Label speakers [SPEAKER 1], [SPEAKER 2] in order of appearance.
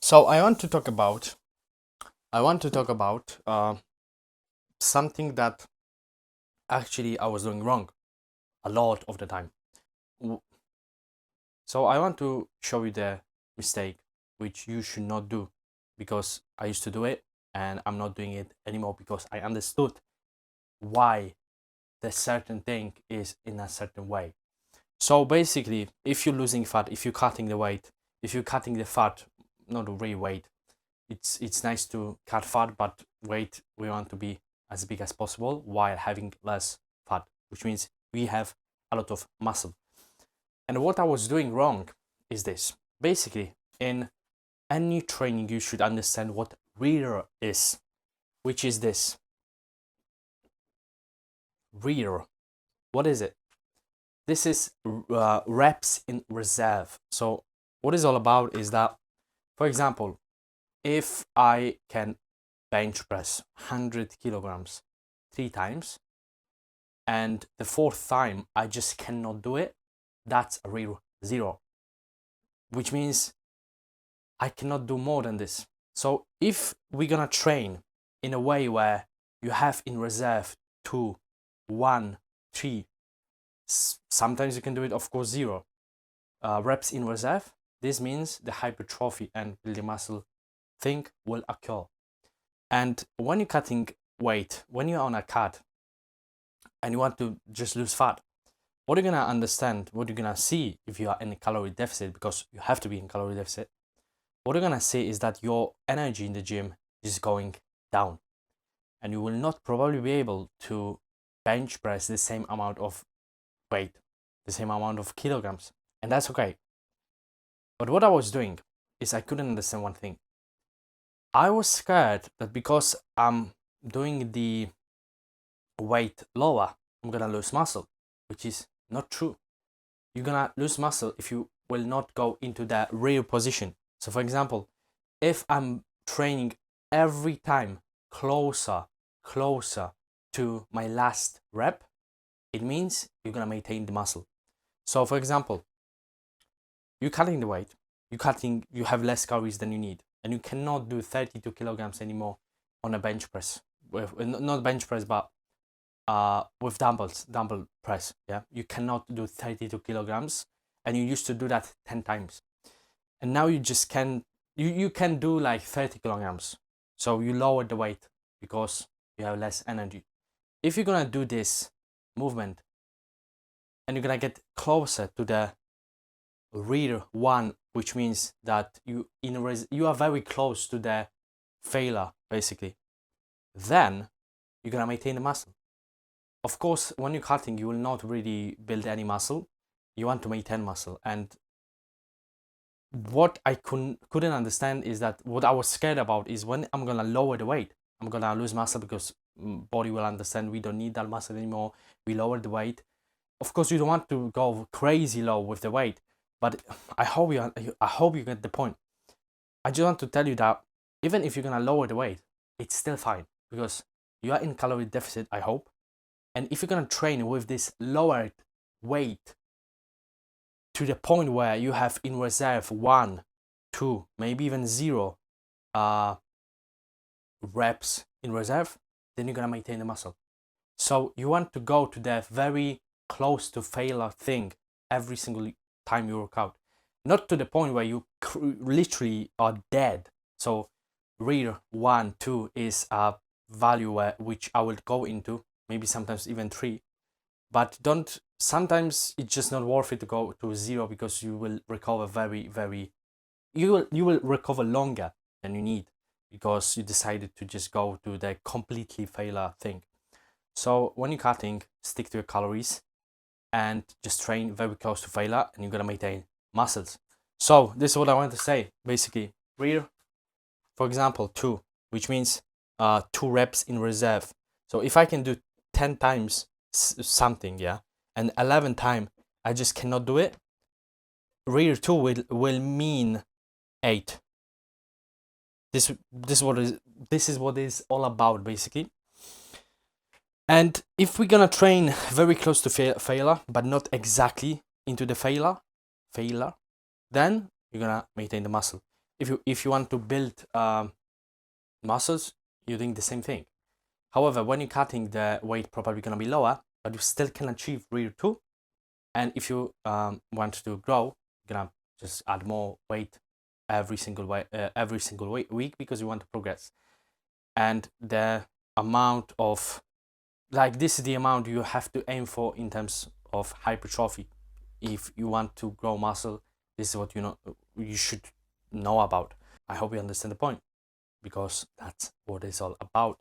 [SPEAKER 1] So I want to talk about something that actually I was doing wrong a lot of the time. W- So I want to show you the mistake which you should not do, because I used to do it and I'm not doing it anymore because I understood why the certain thing is in a certain way. So basically, if you're losing fat, if you're cutting the weight, if you're cutting the fat, not the real weight, it's nice to cut fat, but weight we want to be as big as possible while having less fat, which means we have a lot of muscle. And what I was doing wrong is this. Basically, in any training, you should understand what rear is, which is this. Rear. What is it? This is reps in reserve. So what it's all about is that, for example, if I can bench press 100 kilograms 3 times, and the fourth time I just cannot do it, that's a real zero, which means I cannot do more than this. So if we're gonna train in a way where you have in reserve 2, 1, 3, sometimes you can do it, of course, 0 reps in reserve, this means the hypertrophy and building muscle thing will occur. And when you're cutting weight, when you're on a cut and you want to just lose fat, what you're gonna understand, what you're gonna see if you are in a calorie deficit, because you have to be in calorie deficit, what you're gonna see is that your energy in the gym is going down, and you will not probably be able to bench press the same amount of weight, the same amount of kilograms, and that's okay. But what I was doing is I couldn't understand one thing. I was scared that because I'm doing the weight lower, I'm gonna lose muscle, which is not true. You're gonna lose muscle if you will not go into that real position. So, for example, if I'm training every time closer to my last rep, it means you're gonna maintain the muscle. So, for example, you're cutting the weight, you have less calories than you need, and you cannot do 32 kilograms anymore on a bench press. With, not bench press, but with dumbbell press. Yeah, you cannot do 32 kilograms, and you used to do that 10 times, and now you just can. You can do like 30 kilograms, so you lower the weight because you have less energy. If you're gonna do this movement and you're gonna get closer to the rear one, which means that you are very close to the failure basically, then you're gonna maintain the muscle. Of course, when you're cutting, you will not really build any muscle. You want to maintain muscle. And what I couldn't understand is that what I was scared about is when I'm gonna lower the weight, I'm gonna lose muscle because body will understand we don't need that muscle anymore. We lower the weight. Of course, you don't want to go crazy low with the weight, but I hope you get the point. I just want to tell you that even if you're gonna lower the weight, it's still fine because you are in calorie deficit, I hope. And if you're gonna train with this lowered weight to the point where you have in reserve 1, 2, maybe even 0 uh, reps in reserve, then you're gonna maintain the muscle. So you want to go to the very close to failure thing every single time you work out, not to the point where you literally are dead. So rear 1, 2 is a value which I will go into, maybe sometimes even 3, but don't, sometimes it's just not worth it to go to 0 because you will recover you will recover longer than you need because you decided to just go to the completely failure thing. So when you're cutting, stick to your calories and just train very close to failure, and you're gonna maintain muscles. So this is what I want to say. Basically, rear, for example, 2, which means 2 reps in reserve. So if I can do 10 times something, yeah, and 11 time I just cannot do it, rear 2 will mean 8. This is what is all about basically. And if we're gonna train very close to failure, but not exactly into the failure, then you're gonna maintain the muscle. if you want to build muscles, you're doing the same thing. However, when you're cutting, the weight probably gonna be lower, but you still can achieve Rear 2. And if you want to grow, you're gonna just add more weight every single week because you want to progress. And the amount of, like, this is the amount you have to aim for in terms of hypertrophy. If you want to grow muscle, this is what you should know about. I hope you understand the point, because that's what it's all about.